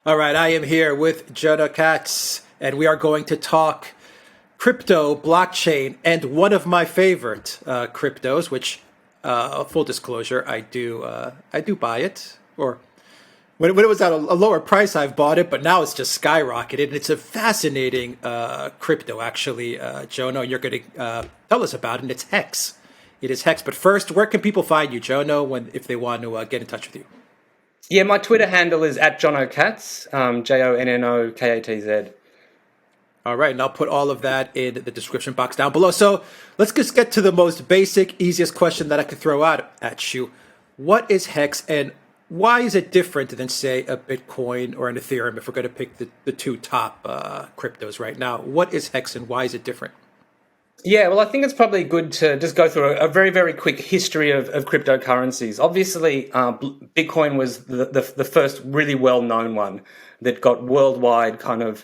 All right, I am here with Jonno, and we are going to talk crypto, blockchain, and one of my favorite cryptos, which, full disclosure, I do buy it. Or when it was at a lower price, I've bought it, but now it's just skyrocketed. And it's a fascinating crypto, actually, Jonno. You're going to tell us about it. And it's Hex. It is Hex. But first, where can people find you, Jonno, if they want to get in touch with you? Yeah, my Twitter handle is @JonnoKatz, JONNOKATZ. All right, and I'll put all of that in the description box down below. So let's just get to the most basic, easiest question that I could throw out at you. What is Hex, and why is it different than, say, a Bitcoin or an Ethereum, if we're going to pick the two top cryptos right now? What is Hex, and why is it different? Yeah, well, I think it's probably good to just go through a very, very quick history of cryptocurrencies. Obviously, Bitcoin was the first really well-known one that got worldwide kind of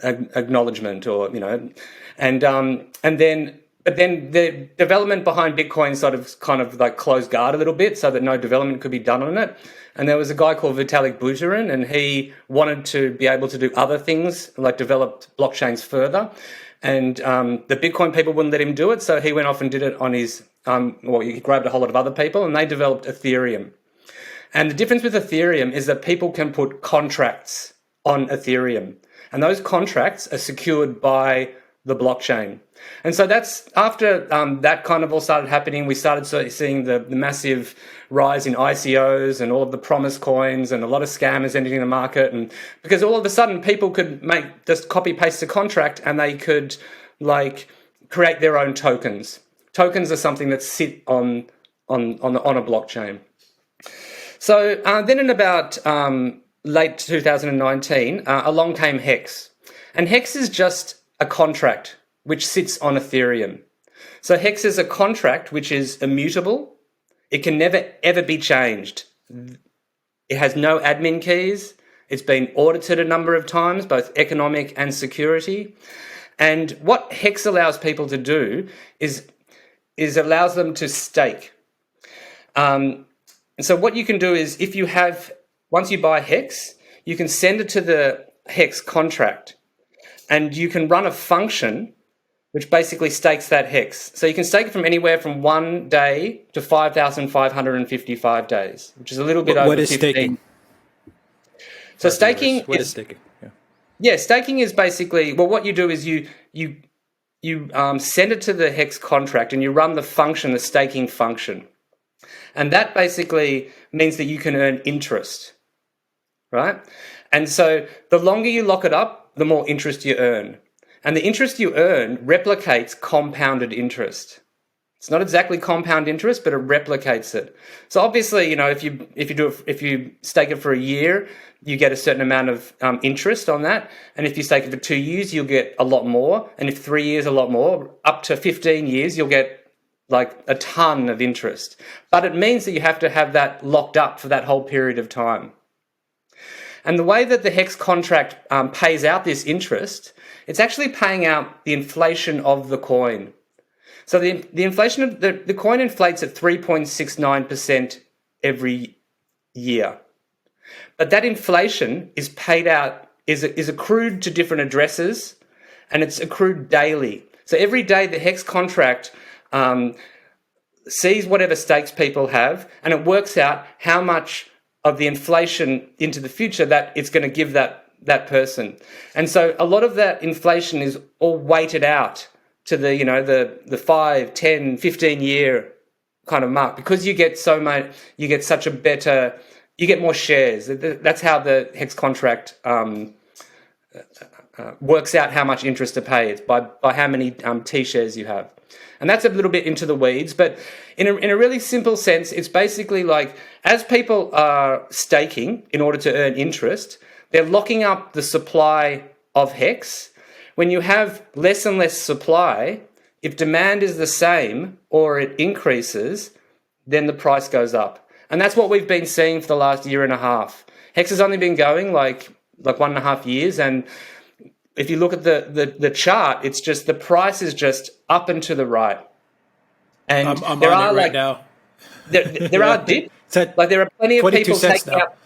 acknowledgement, or and then the development behind Bitcoin kind of like closed guard a little bit, so that no development could be done on it. And there was a guy called Duran, and he wanted to be able to do other things, like develop blockchains further. And the Bitcoin people wouldn't let him do it, so he went off and did it on his, he grabbed a whole lot of other people, and they developed Ethereum. And the difference with Ethereum is that people can put contracts on Ethereum, and those contracts are secured by the blockchain. And so that's after that kind of all started happening, we started seeing the massive rise in ICOs and all of the promise coins and a lot of scammers entering the market. And because all of a sudden people could just copy paste a contract, and they could create their own tokens. Tokens are something that sit on a blockchain. So then in about late 2019, along came Hex. And Hex is just a contract which sits on Ethereum. So Hex is a contract which is immutable. It can never, ever be changed. It has no admin keys. It's been audited a number of times, both economic and security. And what Hex allows people to do is allows them to stake. And so what you can do is, once you buy Hex, you can send it to the Hex contract, and you can run a function which basically stakes that Hex. So you can stake it from anywhere from 1 day to 5,555 days, which is a little bit over 15. What is staking? So staking What is staking? Yeah, staking is basically, well, what you do is you send it to the Hex contract, and you run the function, the staking function. And that basically means that you can earn interest, right? And so the longer you lock it up, the more interest you earn. And the interest you earn replicates compounded interest. It's not exactly compound interest, but it replicates it. So obviously, if you stake it for a year, you get a certain amount of interest on that. And if you stake it for 2 years, you'll get a lot more. And if 3 years, a lot more. Up to 15 years, you'll get like a ton of interest. But it means that you have to have that locked up for that whole period of time. And the way that the Hex contract pays out this interest, it's actually paying out the inflation of the coin. So the inflation of the coin inflates at 3.69% every year. But that inflation is paid out, is accrued to different addresses, and it's accrued daily. So every day the Hex contract sees whatever stakes people have, and it works out how much of the inflation into the future that it's going to give that person. And so a lot of that inflation is all weighted out to the 5, 10, 15 year kind of mark, because you get you get more shares. That's how the Hex contract works out how much interest to pay. It's by how many T shares you have. And that's a little bit into the weeds, but in a really simple sense, it's basically like, as people are staking in order to earn interest, they're locking up the supply of Hex. When you have less and less supply, if demand is the same or it increases, then the price goes up. And that's what we've been seeing for the last year and a half. Hex has only been going like 1.5 years, and if you look at the chart, it's just the price is just up and to the right. And I'm on it right now. There are dips. Like there are plenty of people taking out.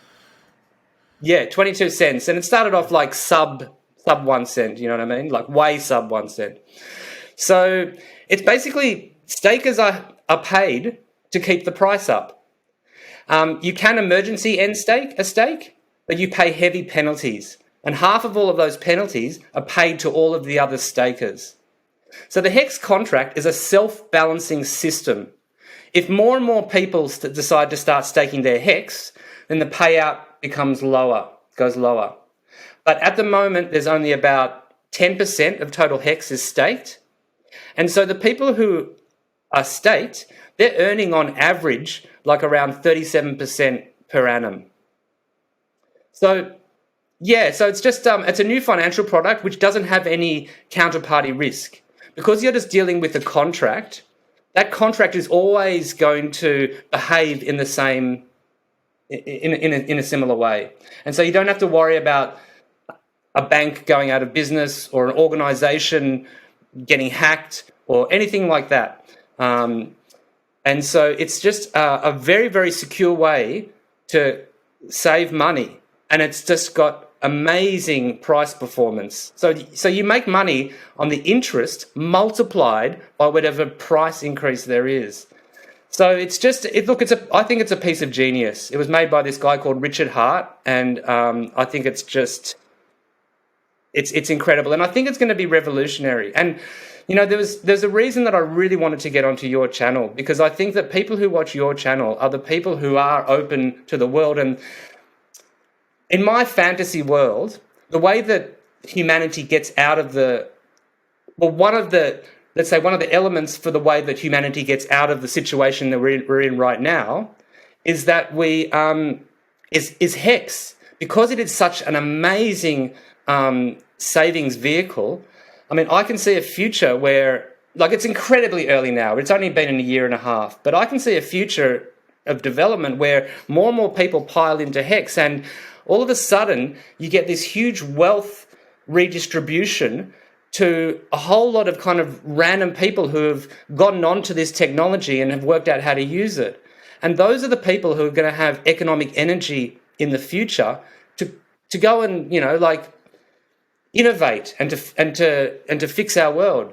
Yeah, 22 cents. And it started off like sub 1 cent, you know what I mean? Like way sub 1 cent. So it's basically stakers are paid to keep the price up. You can emergency end stake a stake, but you pay heavy penalties. And half of all of those penalties are paid to all of the other stakers. So the Hex contract is a self-balancing system. If more and more people decide to start staking their Hex, then the payout becomes lower, goes lower. But at the moment, there's only about 10% of total Hex is staked. And so the people who are staked, they're earning on average like around 37% per annum. So yeah, so it's just it's a new financial product which doesn't have any counterparty risk. Because you're just dealing with a contract, that contract is always going to behave in the same, in a similar way. And so you don't have to worry about a bank going out of business or an organization getting hacked or anything like that. And so it's just a very, very secure way to save money. And it's just got amazing price performance. So you make money on the interest multiplied by whatever price increase there is. So it's just, I think it's a piece of genius. It was made by this guy called Richard Hart, and I think it's just, it's incredible. And I think it's going to be revolutionary. And, you know, there's a reason that I really wanted to get onto your channel, because I think that people who watch your channel are the people who are open to the world. And in my fantasy world, the way that humanity gets out of one of the elements for the way that humanity gets out of the situation that we're in right now is that is Hex. Because it is such an amazing savings vehicle. I mean, I can see a future where, like, it's incredibly early now. It's only been in a year and a half, but I can see a future of development where more and more people pile into Hex, and all of a sudden, you get this huge wealth redistribution to a whole lot of kind of random people who have gotten onto this technology and have worked out how to use it. And those are the people who are going to have economic energy in the future to go and, you know, like, innovate and to fix our world.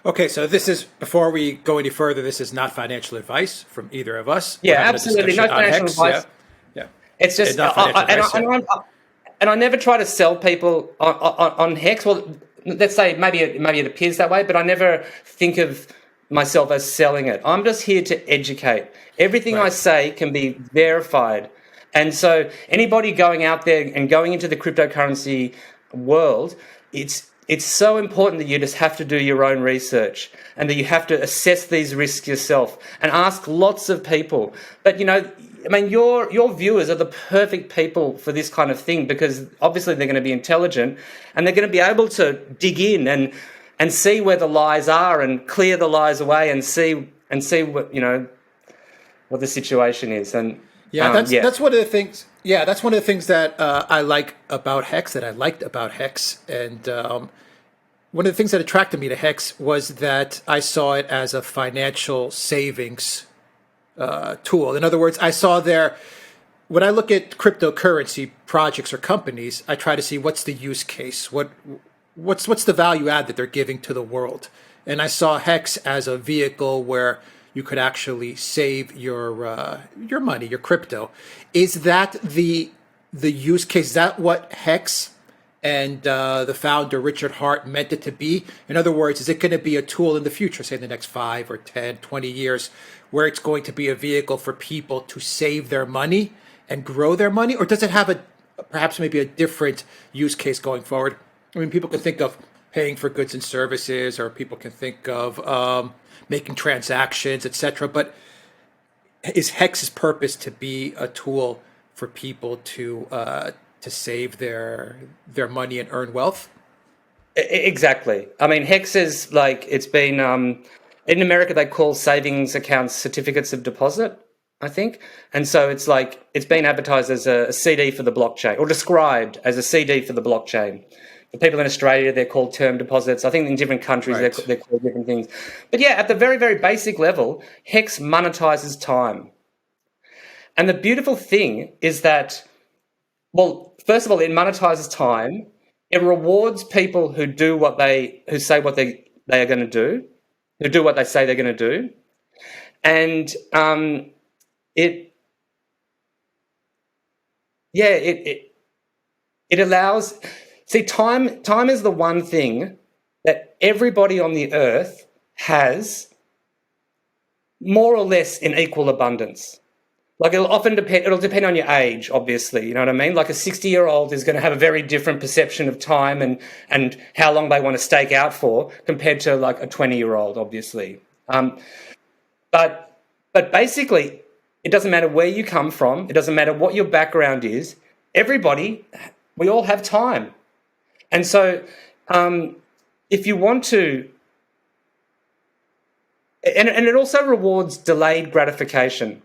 Okay, so this is, before we go any further, this is not financial advice from either of us. Yeah, absolutely, no financial advice. Yeah. It's just, and I never try to sell people on Hex. Well, let's say maybe it appears that way, but I never think of myself as selling it. I'm just here to educate. Everything I say can be verified. And so anybody going out there and going into the cryptocurrency world, it's so important that you just have to do your own research and that you have to assess these risks yourself and ask lots of people. But, you know, I mean, your viewers are the perfect people for this kind of thing, because obviously they're going to be intelligent and they're going to be able to dig in and see where the lies are and clear the lies away and see what, you know, what the situation is. And that's one of the things. Yeah, that's one of the things that I like about Hex, that I liked about Hex. And one of the things that attracted me to Hex was that I saw it as a financial savings tool. In other words, I saw when I look at cryptocurrency projects or companies, I try to see what's the use case, what's the value add that they're giving to the world. And I saw Hex as a vehicle where you could actually save your money, your crypto. Is that the use case? Is that what Hex and the founder, Richard Hart, meant it to be? In other words, is it going to be a tool in the future, say in the next 5 or 10, 20 years, where it's going to be a vehicle for people to save their money and grow their money? Or does it have perhaps maybe a different use case going forward? I mean, people can think of paying for goods and services, or people can think of making transactions, etc. But is Hex's purpose to be a tool for people to save their money and earn wealth? Exactly. I mean, Hex is like, it's been in America they call savings accounts certificates of deposit, I think. And so it's like, it's been advertised as a CD for the blockchain, or described as a CD for the blockchain. For people in Australia, they're called term deposits. I think in different countries, they're called different things. But yeah, at the very, very basic level, Hex monetizes time. And the beautiful thing is that Well, first of all, it monetizes time. It rewards people who say what they are going to do, who do what they say they're going to do, and it yeah it allows. See, time is the one thing that everybody on the earth has more or less in equal abundance. Like it'll depend on your age, obviously, you know what I mean? Like a 60-year-old is going to have a very different perception of time and how long they want to stake out for compared to like a 20-year-old, obviously. But basically, it doesn't matter where you come from. It doesn't matter what your background is. We all have time. And so if you want to, and it also rewards delayed gratification.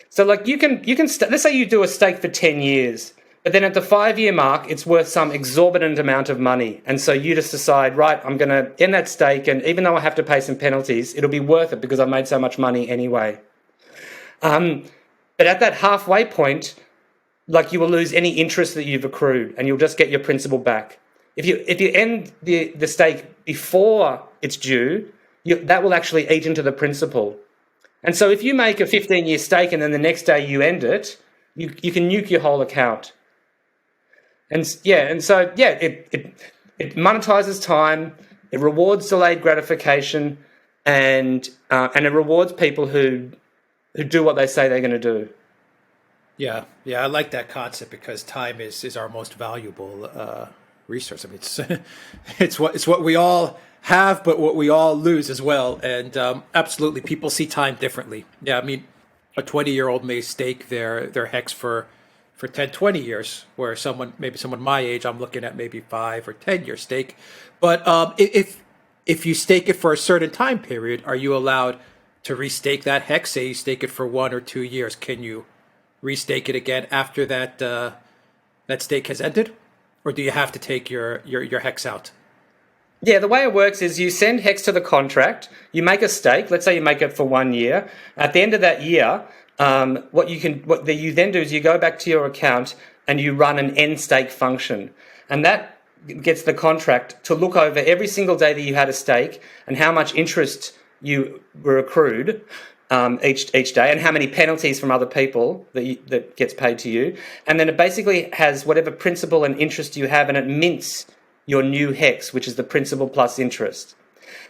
So like you can let's say you do a stake for 10 years, but then at the 5-year mark, it's worth some exorbitant amount of money. And so you just decide, right, I'm going to end that stake. And even though I have to pay some penalties, it'll be worth it because I've made so much money anyway. But at that halfway point, like you will lose any interest that you've accrued and you'll just get your principal back. If you end the stake before it's due, that will actually eat into the principal. And so if you make a 15-year stake and then the next day you end it, you can nuke your whole account. And so it monetizes time, it rewards delayed gratification, and it rewards people who do what they say they're going to do. Yeah, I like that concept because time is our most valuable resource. I mean, it's what we all have, but what we all lose as well. And absolutely, people see time differently. Yeah, I mean, a 20-year-old may stake their hex for 10, 20 years, where someone my age, I'm looking at maybe 5 or 10-year stake. But if you stake it for a certain time period, are you allowed to restake that hex? Say you stake it for 1 or 2 years, can you restake it again after that stake has ended, or do you have to take your hex out? Yeah, the way it works is you send hex to the contract, you make a stake, let's say you make it for 1 year. At the end of that year, what you then do is you go back to your account and you run an end stake function. And that gets the contract to look over every single day that you had a stake and how much interest you were accrued each day and how many penalties from other people that gets paid to you. And then it basically has whatever principal and interest you have and it mints your new hex, which is the principal plus interest.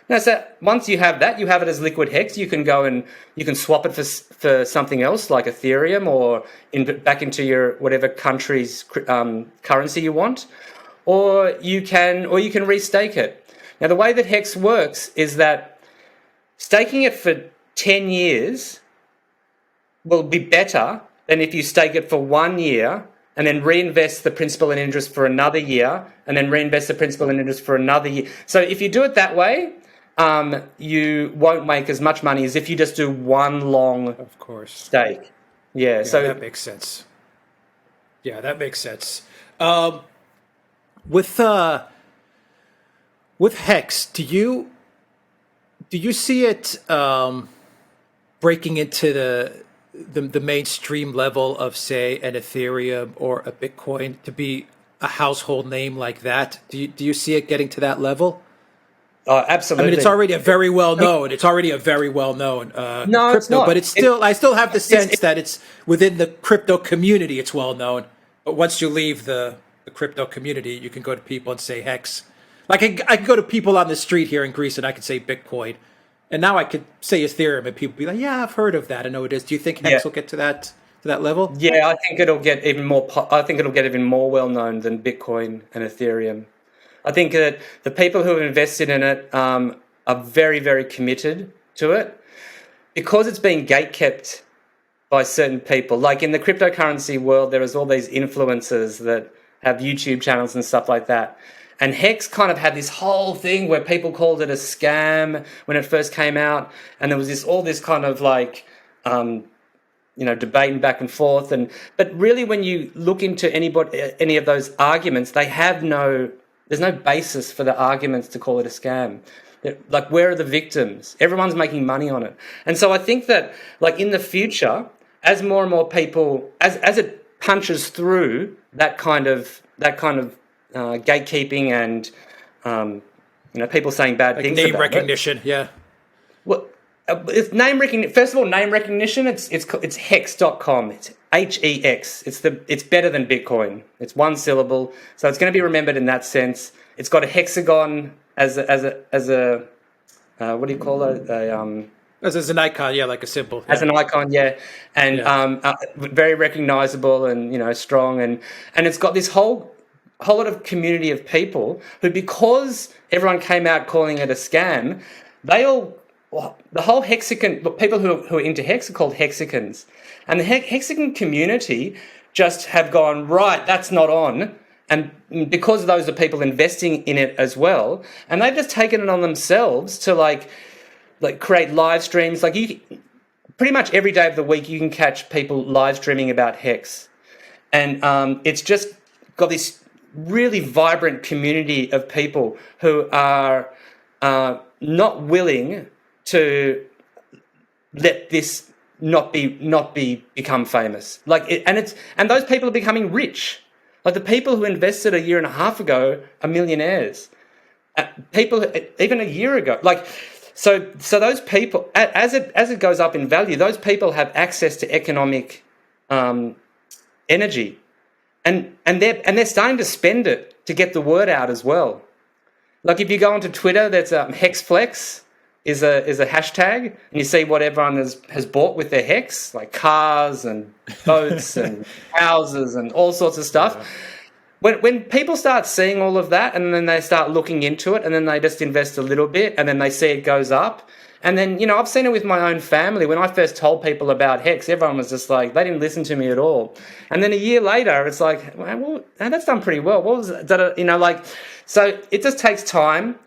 Now, so once you have that, you have it as liquid hex. You can go and you can swap it for something else like Ethereum or back into your whatever country's currency you want, or you can restake it. Now, the way that hex works is that staking it for 10 years will be better than if you stake it for 1 year and then reinvest the principal and interest for another year, and then reinvest the principal and interest for another year. So if you do it that way, you won't make as much money as if you just do one long stake. Yeah, so that makes sense. Yeah, that makes sense. With Hex, do you see it breaking into the mainstream level of, say, an Ethereum or a Bitcoin to be a household name like that? Do you see it getting to that level? Absolutely. I mean, it's already a very well known. It's already a very well known no, crypto, it's not. But I still have the sense that it's within the crypto community. It's well known, but once you leave the crypto community, you can go to people and say Hex. Like I can go to people on the street here in Greece and I can say Bitcoin. And now I could say Ethereum, and people be like, "Yeah, I've heard of that. I know it is." Do you think Hex will get to that level? Yeah, I think it'll get even more. I think it'll get even more well known than Bitcoin and Ethereum. I think that the people who have invested in it are very, very committed to it because it's being gatekept by certain people. Like in the cryptocurrency world, there is all these influencers that have YouTube channels and stuff like that. And Hex kind of had this whole thing where people called it a scam when it first came out, and there was all this kind of like, debating back and forth. But really, when you look into any of those arguments, there's no basis for the arguments to call it a scam. Like, where are the victims? Everyone's making money on it, and so I think that, like in the future, as more and more people, as it punches through that kind of gatekeeping and people saying bad things name about recognition. Yeah. Well, it's name recognition. First of all, name recognition. It's hex.com. It's HEX. It's better than Bitcoin. It's one syllable, so it's going to be remembered in that sense. It's got a hexagon as a what do you call it? As an icon, yeah, like a symbol. As an icon, yeah, and very recognizable and strong, and it's got this whole lot of community of people who, because everyone came out calling it a scam, the whole hexagon, people who are into hex are called hexagons, and the hexagon community just have gone, right, that's not on. And because those are people investing in it as well, and they've just taken it on themselves to like create live streams. Like, you pretty much every day of the week you can catch people live streaming about Hex, and it's just got this really vibrant community of people who are not willing to let this not become famous. And those people are becoming rich. Like, the people who invested a year and a half ago are millionaires. People even a year ago, so those people, as it goes up in value, those people have access to economic energy, and they're starting to spend it to get the word out as well. Like, if you go onto Twitter, there's Hexflex is a hashtag, and you see what everyone has bought with their Hex, like cars and boats and houses and all sorts of stuff. Yeah. When people start seeing all of that, and then they start looking into it, and then they just invest a little bit, and then they see it goes up. And then, I've seen it with my own family. When I first told people about Hex, everyone was just like, they didn't listen to me at all. And then a year later, it's like, well, that's done pretty well. What was that? So it just takes time.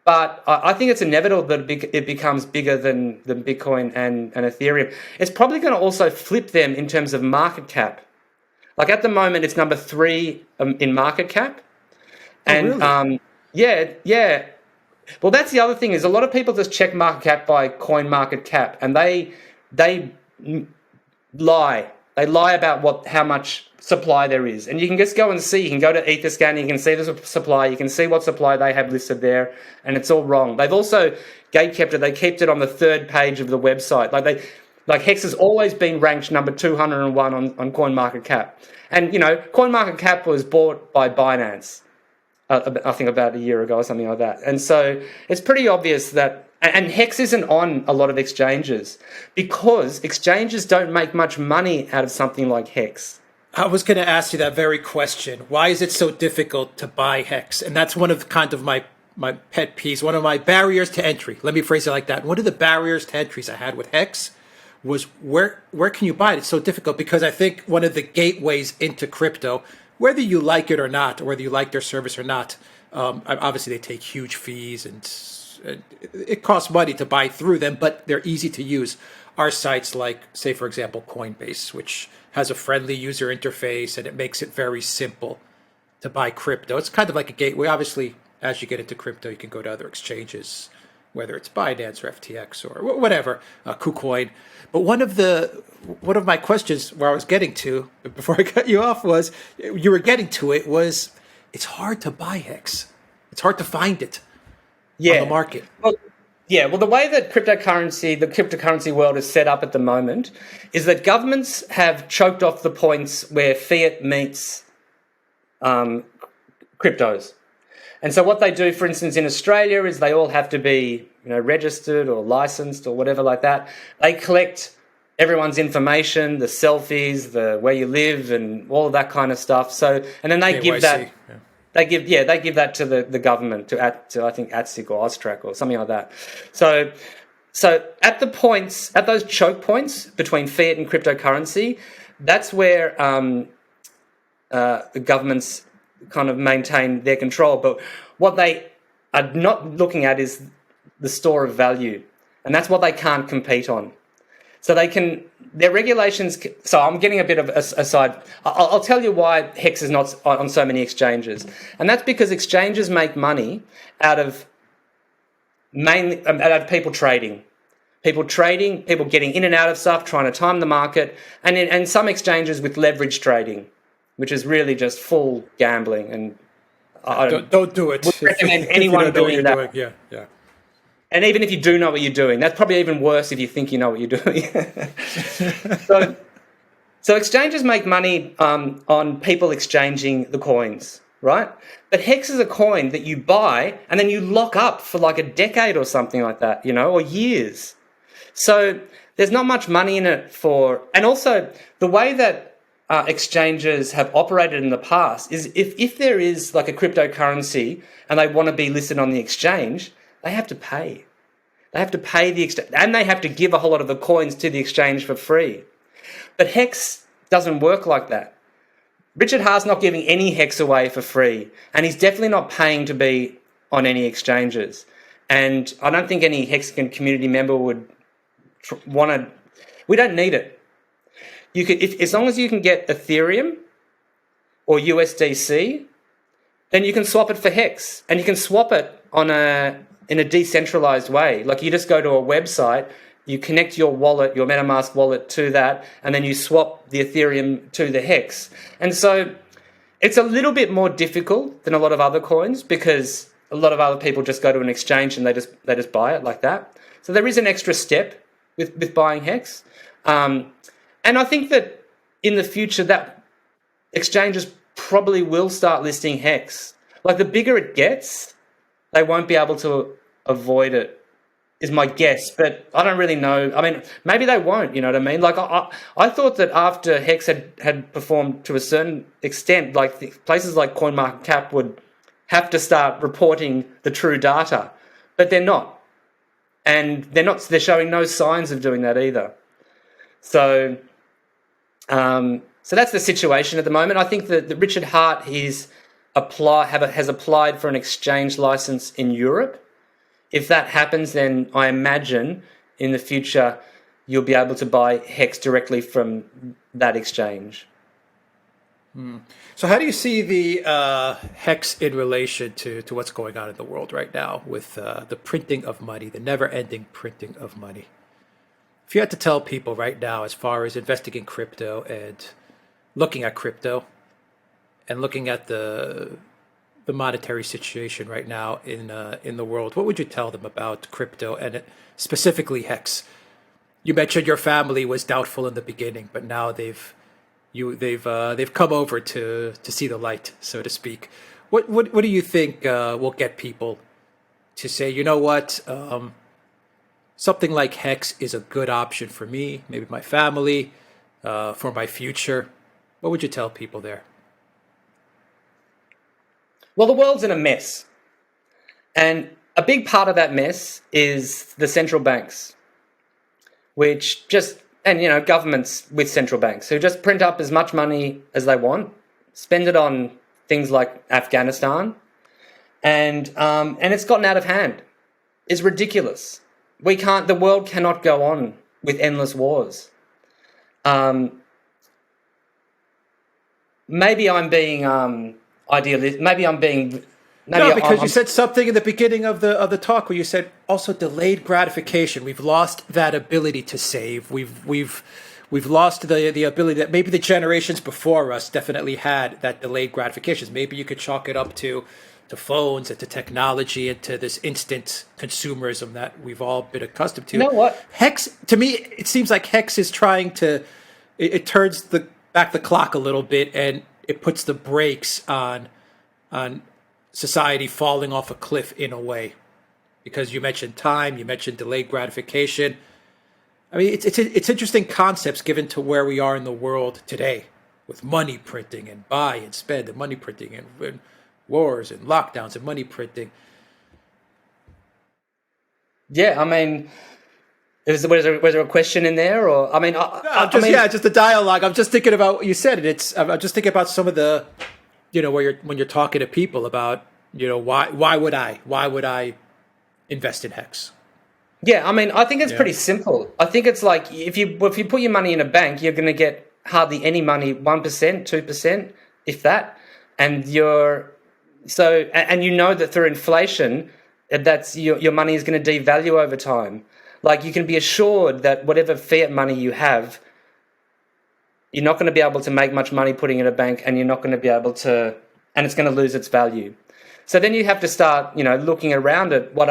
But I think it's inevitable that it becomes bigger than Bitcoin and Ethereum. It's probably going to also flip them in terms of market cap. Like, at the moment, it's number 3 in market cap. And really? Yeah. Well, that's the other thing, is a lot of people just check market cap by coin market cap, and they lie. They lie about how much supply there is. And you can just go and see. You can go to Etherscan, you can see the supply, you can see what supply they have listed there, and it's all wrong. They've also gatekept it. They kept it on the 3rd page of the website. Like Hex has always been ranked number 201 on CoinMarketCap. And, CoinMarketCap was bought by Binance, I think about a year ago or something like that. And so it's pretty obvious that, and Hex isn't on a lot of exchanges because exchanges don't make much money out of something like Hex. I was going to ask you that very question. Why is it so difficult to buy Hex? And that's one of kind of my pet peeves, one of my barriers to entry. Let me phrase it like that. One of the barriers to entries I had with Hex was where can you buy it? It's so difficult because I think one of the gateways into crypto, whether you like it or not, or whether you like their service or not, obviously they take huge fees and it costs money to buy through them, but they're easy to use. Are sites like, say, for example, Coinbase, which has a friendly user interface and it makes it very simple to buy crypto. It's kind of like a gateway. Obviously, as you get into crypto, you can go to other exchanges, whether it's Binance or FTX or whatever, KuCoin. But one of my questions where I was getting to, before I cut you off, was you were getting to it, was it's hard to buy Hex. It's hard to find it on the market. Well, the way that the cryptocurrency world is set up at the moment is that governments have choked off the points where fiat meets cryptos. And so what they do, for instance, in Australia is they all have to be, registered or licensed or whatever like that. They collect everyone's information, the selfies, the where you live, and all of that kind of stuff. So, and then they KYC, give that. Yeah. They give that to the government, to I think ATSIC or AUSTRAC or something like that. So at those choke points between fiat and cryptocurrency, that's where the governments kind of maintain their control. But what they are not looking at is the store of value, and that's what they can't compete on. So their regulations. So I'm getting a bit of aside. I'll tell you why Hex is not on so many exchanges, and that's because exchanges make money out of people trading. People trading, people getting in and out of stuff, trying to time the market, and some exchanges with leverage trading, which is really just full gambling. And I don't do it. would recommend If you anyone don't know what doing you're that. doing. Yeah. And even if you do know what you're doing, that's probably even worse if you think you know what you're doing. So exchanges make money on people exchanging the coins, right? But Hex is a coin that you buy and then you lock up for like a decade or something like that, or years. So there's not much money in it and also the way that exchanges have operated in the past is if there is like a cryptocurrency and they want to be listed on the exchange, they have to pay. They have to pay the exchange, and they have to give a whole lot of the coins to the exchange for free. But Hex doesn't work like that. Richard Haar's not giving any Hex away for free, and he's definitely not paying to be on any exchanges. And I don't think any Hex community member would want to. We don't need it. You could, as long as you can get Ethereum or USDC, then you can swap it for Hex, and you can swap it in a decentralized way. Like you just go to a website, you connect your wallet, your MetaMask wallet to that, and then you swap the Ethereum to the Hex. And so it's a little bit more difficult than a lot of other coins because a lot of other people just go to an exchange and they just buy it like that. So there is an extra step with buying Hex. And I think that in the future that exchanges probably will start listing Hex. Like the bigger it gets, they won't be able to avoid it, is my guess, but I don't really know. I mean, maybe they won't, you know what I mean? Like I thought that after Hex had performed to a certain extent, like places like CoinMarketCap would have to start reporting the true data, but they're not. And they're showing no signs of doing that either. So that's the situation at the moment. I think that Richard Hart has applied for an exchange license in Europe. If that happens, then I imagine in the future you'll be able to buy Hex directly from that exchange. So how do you see the Hex in relation to what's going on in the world right now with the printing of money, the never-ending printing of money? If you had to tell people right now, as far as investing in crypto and looking at crypto and looking at the monetary situation right now in the world, what would you tell them about crypto and specifically Hex? You mentioned your family was doubtful in the beginning, but now they've come over to see the light, so to speak. What do you think will get people to say, you know what, something like Hex is a good option for me, maybe my family, for my future? What would you tell people there? Well, the world's in a mess. And a big part of that mess is the central banks, governments with central banks who just print up as much money as they want, spend it on things like Afghanistan, and it's gotten out of hand. It's ridiculous. The world cannot go on with endless wars. Maybe I'm being idealist. You said something in the beginning of the talk where you said also delayed gratification. We've lost that ability to save. We've lost the ability that maybe the generations before us definitely had, that delayed gratifications. Maybe you could chalk it up to phones and to technology and to this instant consumerism that we've all been accustomed to. You know what? Hex, to me, it seems like Hex is trying to, it turns back the clock a little bit, and it puts the brakes on society falling off a cliff in a way, because you mentioned time, you mentioned delayed gratification. I mean, it's interesting concepts given to where we are in the world today, with money printing and buy and spend and money printing and wars and lockdowns and money printing. Yeah, I mean, was there a question in there, or I mean, just the dialogue. I'm just thinking about what you said, and I'm just thinking about some of the, when you're talking to people about, why would I invest in Hex? Yeah, I mean, I think it's pretty simple. I think it's like if you put your money in a bank, you're going to get hardly any money, 1%, 2%, if that, and and you know that through inflation, that's your money is going to devalue over time. Like, you can be assured that whatever fiat money you have, you're not going to be able to make much money putting in a bank, and you're not going to be able to, and it's going to lose its value. So then you have to start, looking around at what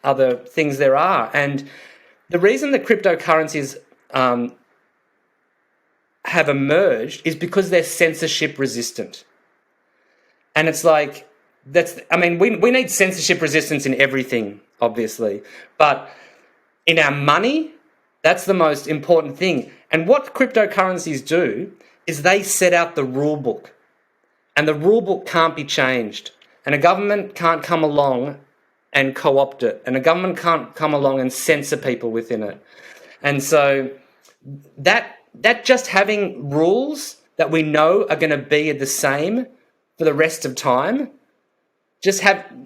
other things there are. And the reason that cryptocurrencies have emerged is because they're censorship resistant. And it's like, we need censorship resistance in everything, obviously. But in our money, that's the most important thing. And what cryptocurrencies do is they set out the rule book. And the rule book can't be changed. And a government can't come along and co-opt it. And a government can't come along and censor people within it. And so that just having rules that we know are going to be the same for the rest of time,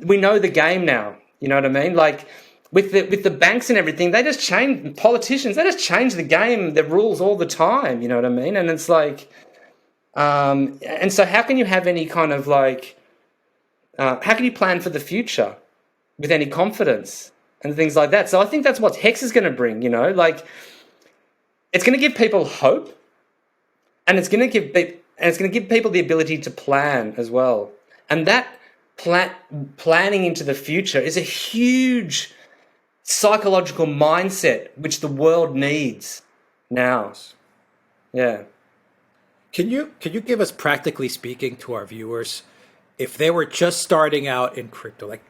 we know the game now. You know what I mean? Like with the banks and everything, they just change, politicians, they just change the game, the rules all the time. You know what I mean? And it's like, and so how can you have any kind of like, how can you plan for the future with any confidence and things like that? So I think that's what Hex is going to bring, like it's going to give people hope, and it's going to give people the ability to plan as well. And that planning into the future is a huge psychological mindset which the world needs now. Yeah. Can you give us, practically speaking, to our viewers, if they were just starting out in crypto, like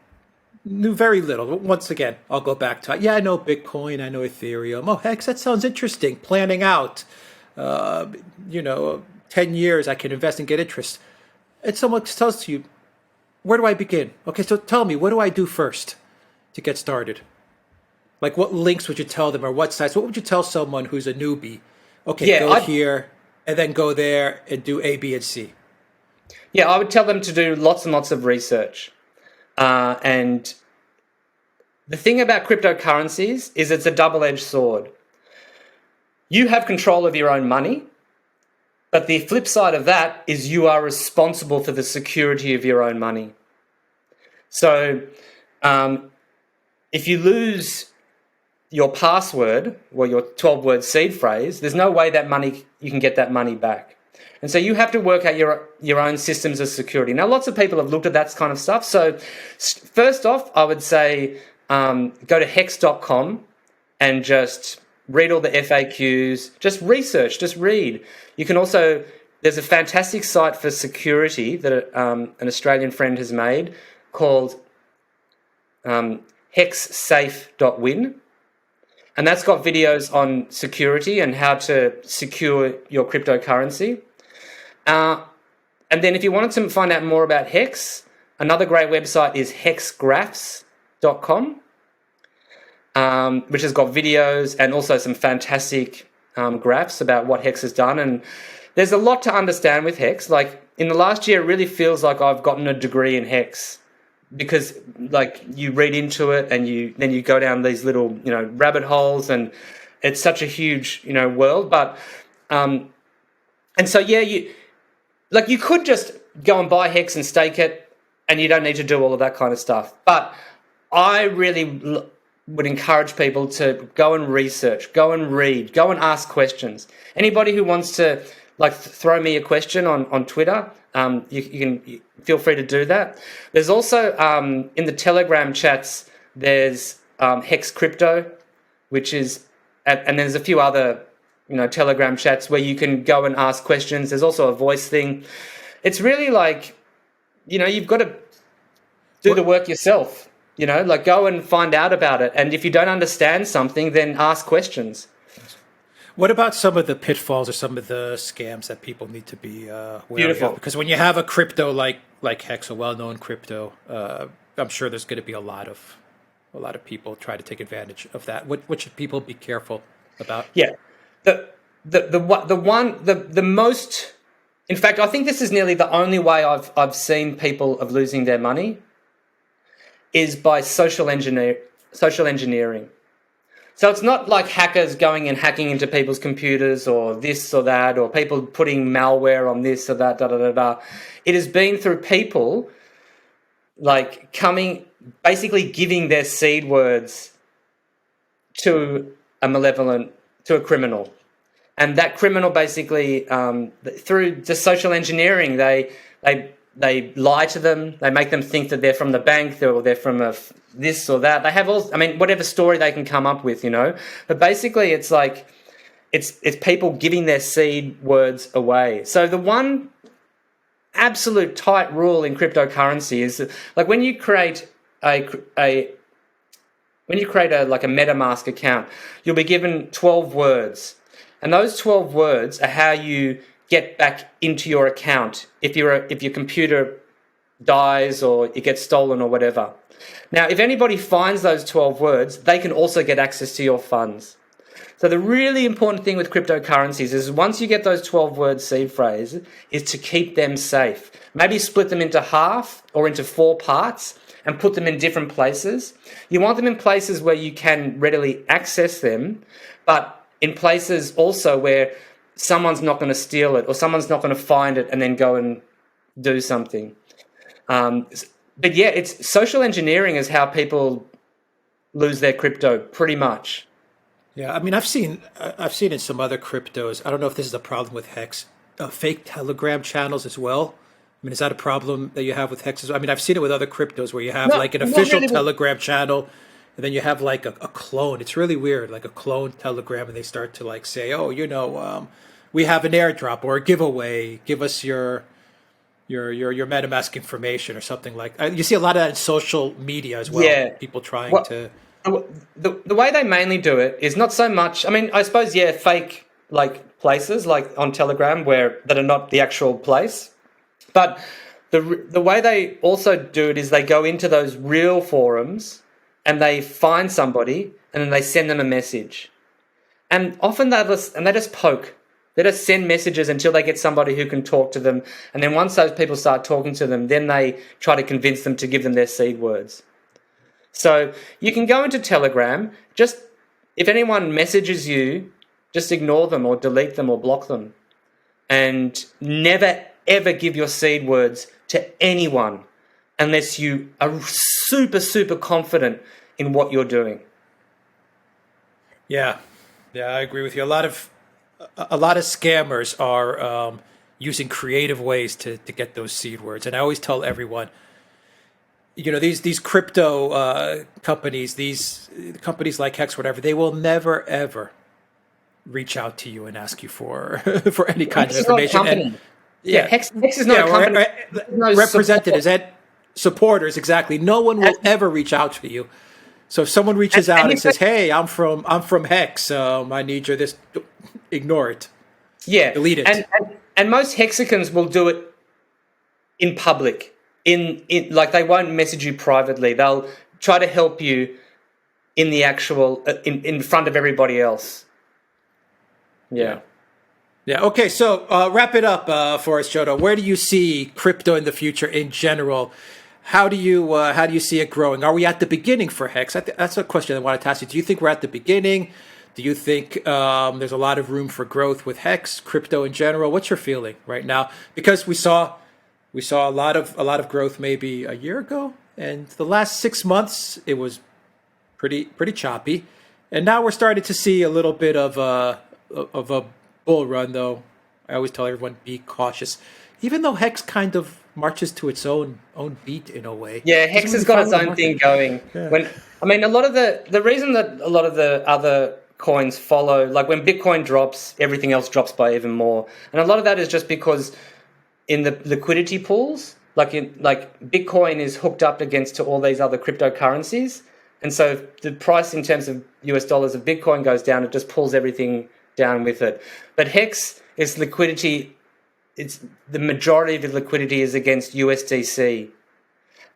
knew very little. Once again, I'll go back to, I know Bitcoin, I know Ethereum. Oh, Hex, that sounds interesting. Planning out, 10 years I can invest and get interest. And someone tells you, where do I begin? Okay, so tell me, what do I do first to get started? Like, what links would you tell them, or what sites? What would you tell someone who's a newbie? Okay, here and then go there and do A, B, and C. Yeah, I would tell them to do lots and lots of research. And the thing about cryptocurrencies is it's a double-edged sword. You have control of your own money, but the flip side of that is you are responsible for the security of your own money. So if you lose your password or your 12-word seed phrase, there's no way you can get that money back. And so you have to work out your own systems of security. Now, lots of people have looked at that kind of stuff. So first off, I would say go to hex.com and just read all the FAQs. Just research, just read. You can also, there's a fantastic site for security that an Australian friend has made called hexsafe.win. And that's got videos on security and how to secure your cryptocurrency. And then if you wanted to find out more about Hex, another great website is hexgraphs.com, which has got videos and also some fantastic graphs about what Hex has done. And there's a lot to understand with Hex. Like in the last year, it really feels like I've gotten a degree in Hex, because like you read into it and then you go down these little, rabbit holes, and it's such a huge, world. But, and so, yeah, you could just go and buy Hex and stake it, and you don't need to do all of that kind of stuff. But I really would encourage people to go and research, go and read, go and ask questions. Anybody who wants to throw me a question on Twitter, you can feel free to do that. There's also in the Telegram chats, there's Hex Crypto, which is, and there's a few other Telegram chats where you can go and ask questions. There's also a voice thing. It's really like, you've got to do the work yourself. Go and find out about it. And if you don't understand something, then ask questions. What about some of the pitfalls or some of the scams that people need to be wary of? Because when you have a crypto like Hex, a well-known crypto, I'm sure there's going to be a lot of people try to take advantage of that. What should people be careful about? Yeah, the most. In fact, I think this is nearly the only way I've seen people of losing their money is by social engineering. So it's not like hackers going and hacking into people's computers or this or that, or people putting malware on this or that, It has been through people basically giving their seed words to a criminal. And that criminal basically, through just social engineering, they lie to them. They make them think that they're from the bank or they're from this or that. They have whatever story they can come up with, But basically, it's like it's people giving their seed words away. So the one absolute tight rule in cryptocurrency is that, like, when you create a MetaMask account, you'll be given 12 words. And those 12 words are how you get back into your account if your computer dies or it gets stolen or whatever. Now, if anybody finds those 12 words, they can also get access to your funds. So the really important thing with cryptocurrencies is once you get those 12-word seed phrase is to keep them safe. Maybe split them into half or into 4 parts and put them in different places. You want them in places where you can readily access them, but in places also where someone's not going to steal it or someone's not going to find it and then go and do something. But yeah, it's social engineering is how people lose their crypto pretty much. Yeah, I mean, I've seen in some other cryptos. I don't know if this is a problem with Hex, fake Telegram channels as well. I mean, is that a problem that you have with Hex? I mean, I've seen it with other cryptos where you have like an official Telegram channel, and then you have like a clone. It's really weird, like a clone Telegram, and they start to like say, "Oh, we have an airdrop or a giveaway. Give us your MetaMask information or something like." You see a lot of that in social media as well. Yeah. People trying to. The way they mainly do it is not so much. I mean, I suppose fake like places like on Telegram that are not the actual place, but the way they also do it is they go into those real forums and they find somebody and then they send them a message, and often they just poke. They just send messages until they get somebody who can talk to them, and then once those people start talking to them, then they try to convince them to give them their seed words. So you can go into Telegram, just if anyone messages you, just ignore them or delete them or block them. And never, ever give your seed words to anyone unless you are super, super confident in what you're doing. Yeah, I agree with you. A lot of scammers are using creative ways to get those seed words. And I always tell everyone, these crypto companies, these companies like Hex, whatever, they will never ever reach out to you and ask you for any kind of information. And, Hex is not a company. Representatives and supporters, exactly. No one will ever reach out to you. So if someone reaches out and says, "Hey, I'm from Hex. I need your this," ignore it. Yeah, delete it. And most hexicans will do it in public. In like they won't message you privately. They'll try to help you in the actual in front of everybody else. Yeah. Okay, so wrap it up for us, Jonno. Where do you see crypto in the future in general? How do you see it growing? Are we at the beginning for Hex? That's a question I wanted to ask you. Do you think we're at the beginning? Do you think there's a lot of room for growth with Hex, crypto in general? What's your feeling right now? Because we saw a lot of growth maybe a year ago, and the last 6 months it was pretty choppy, and now we're starting to see a little bit of a bull run. Though I always tell everyone be cautious, even though Hex kind of marches to its own beat in a way. Yeah, Hex has got its own thing going. Yeah. A lot of the reason that a lot of the other coins follow, like when Bitcoin drops, everything else drops by even more, and a lot of that is just because in the liquidity pools, like Bitcoin is hooked up against to all these other cryptocurrencies, and so if the price in terms of US dollars of Bitcoin goes down, it just pulls everything down with it. But Hex is liquidity. It's the majority of the liquidity is against USDC,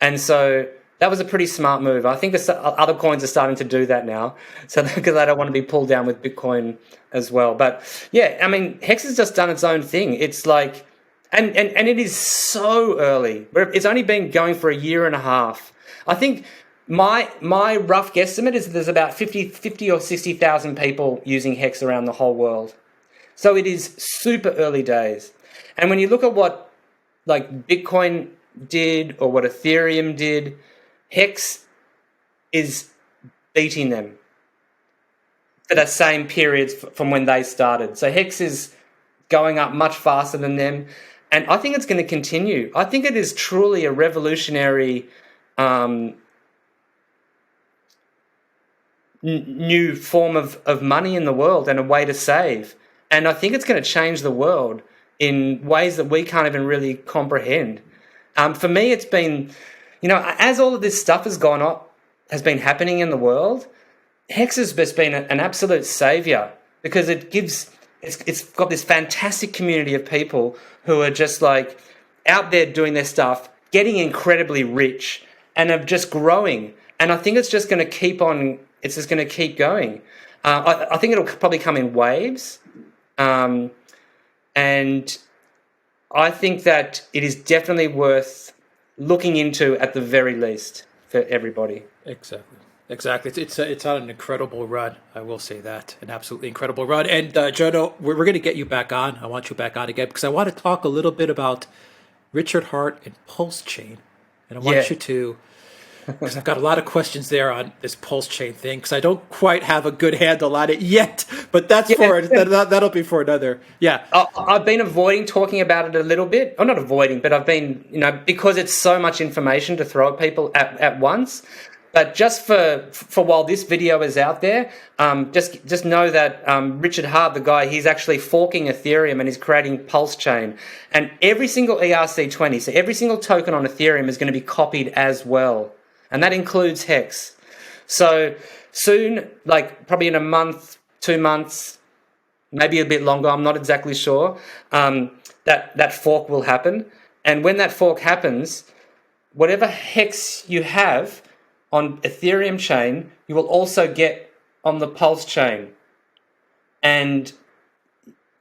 and so that was a pretty smart move. I think other coins are starting to do that now, so because they don't want to be pulled down with Bitcoin as well. But yeah, I mean, Hex has just done its own thing. It's like. And it is so early. It's only been going for a year and a half. I think my rough guesstimate is that there's about 50 or 60,000 people using Hex around the whole world. So it is super early days. And when you look at what like Bitcoin did or what Ethereum did, Hex is beating them. the same periods from when they started. So Hex is going up much faster than them, and I think it's going to continue. I think it is truly a revolutionary new form of money in the world and a way to save. And I think it's going to change the world in ways that we can't even really comprehend. For me, it's been, as all of this stuff has been happening in the world, Hex has just been an absolute savior, because it's got this fantastic community of people who are just like out there doing their stuff, getting incredibly rich, and are just growing. And I think it's just going to keep on. It's just going to keep going. I think it'll probably come in waves. And I think that it is definitely worth looking into at the very least for everybody. Exactly. It's on an incredible run. I will say that. An absolutely incredible run. And Jonno, we're going to get you back on. I want you back on again because I want to talk a little bit about Richard Heart and Pulse Chain. And I want you to, because I've got a lot of questions there on this Pulse Chain thing, because I don't quite have a good handle on it yet. But that's that'll be for another. Yeah. I've been avoiding talking about it a little bit. Or not avoiding, but I've been, because it's so much information to throw at people at once. But just for while this video is out there, just know that Richard Hart, the guy, he's actually forking Ethereum and he's creating Pulse Chain. And every single ERC20, so every single token on Ethereum is going to be copied as well. And that includes Hex. So soon, like probably in a month, 2 months, maybe a bit longer, I'm not exactly sure, that fork will happen. And when that fork happens, whatever Hex you have on Ethereum chain, you will also get on the Pulse chain. And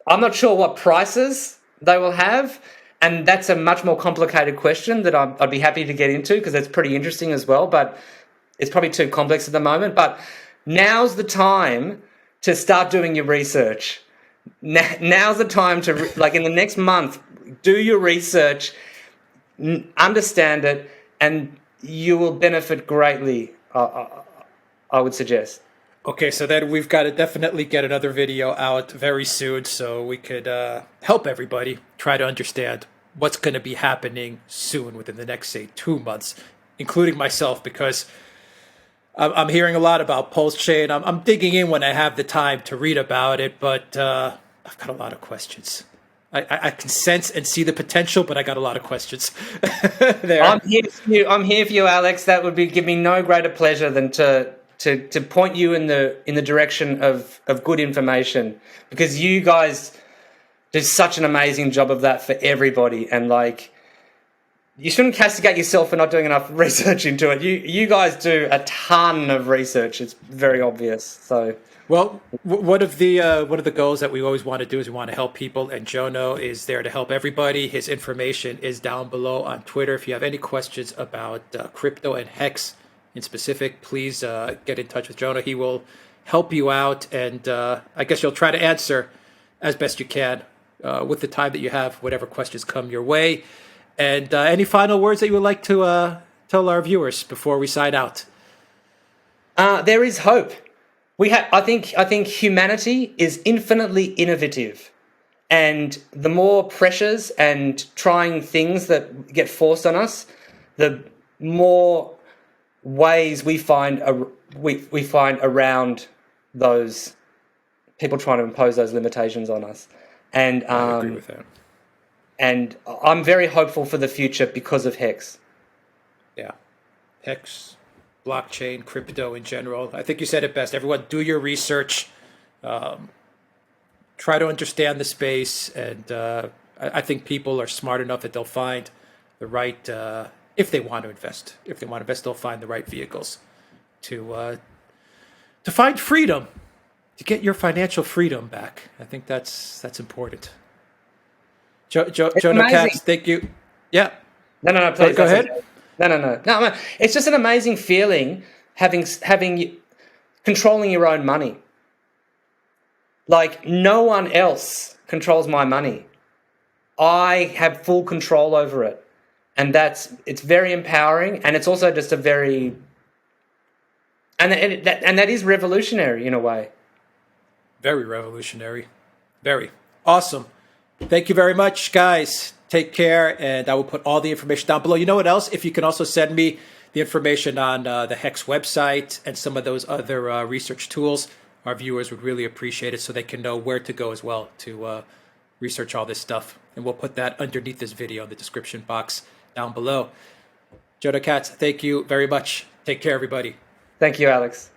I'm not sure what prices they will have, and that's a much more complicated question that I'd be happy to get into because it's pretty interesting as well, but it's probably too complex at the moment. But now's the time to start doing your research. Now's the time to, in the next month, do your research, understand it, and you will benefit greatly, I would suggest. Okay, so then we've got to definitely get another video out very soon so we could help everybody try to understand what's going to be happening soon within the next, say, 2 months, including myself, because I'm hearing a lot about Pulse Chain. I'm digging in when I have the time to read about it, but I've got a lot of questions. I can sense and see the potential, but I got a lot of questions there. I'm here for you, Alex. That would give me no greater pleasure than to point you in the direction of good information, because you guys do such an amazing job of that for everybody. And you shouldn't castigate yourself for not doing enough research into it. You guys do a ton of research. It's very obvious. So. Well, one of the goals that we always want to do is we want to help people, and Jonno is there to help everybody. His information is down below on Twitter. If you have any questions about crypto and Hex in specific, please get in touch with Jonno. He will help you out, and I guess you'll try to answer as best you can with the time that you have, whatever questions come your way. And any final words that you would like to tell our viewers before we sign out? There is hope. I think humanity is infinitely innovative, and the more pressures and trying things that get forced on us, the more ways we find around those people trying to impose those limitations on us. And I agree with that. And I'm very hopeful for the future because of Hex. Yeah, Hex. Blockchain, crypto in general. I think you said it best. Everyone, do your research. Try to understand the space, and I think people are smart enough that they'll find the right. If they want to invest, they'll find the right vehicles to find freedom, to get your financial freedom back. I think that's important. Jonno Katz, thank you. Yeah. No, please go ahead. No. It's just an amazing feeling having controlling your own money. No one else controls my money. I have full control over it, and it's very empowering, and it's also just a very and that is revolutionary in a way. Very revolutionary. Very awesome. Thank you very much, guys. Take care, and I will put all the information down below. You know what else? If you can also send me the information on the Hex website and some of those other research tools, our viewers would really appreciate it so they can know where to go as well to research all this stuff. And we'll put that underneath this video in the description box down below. Jonno Katz, thank you very much. Take care, everybody. Thank you, Alex.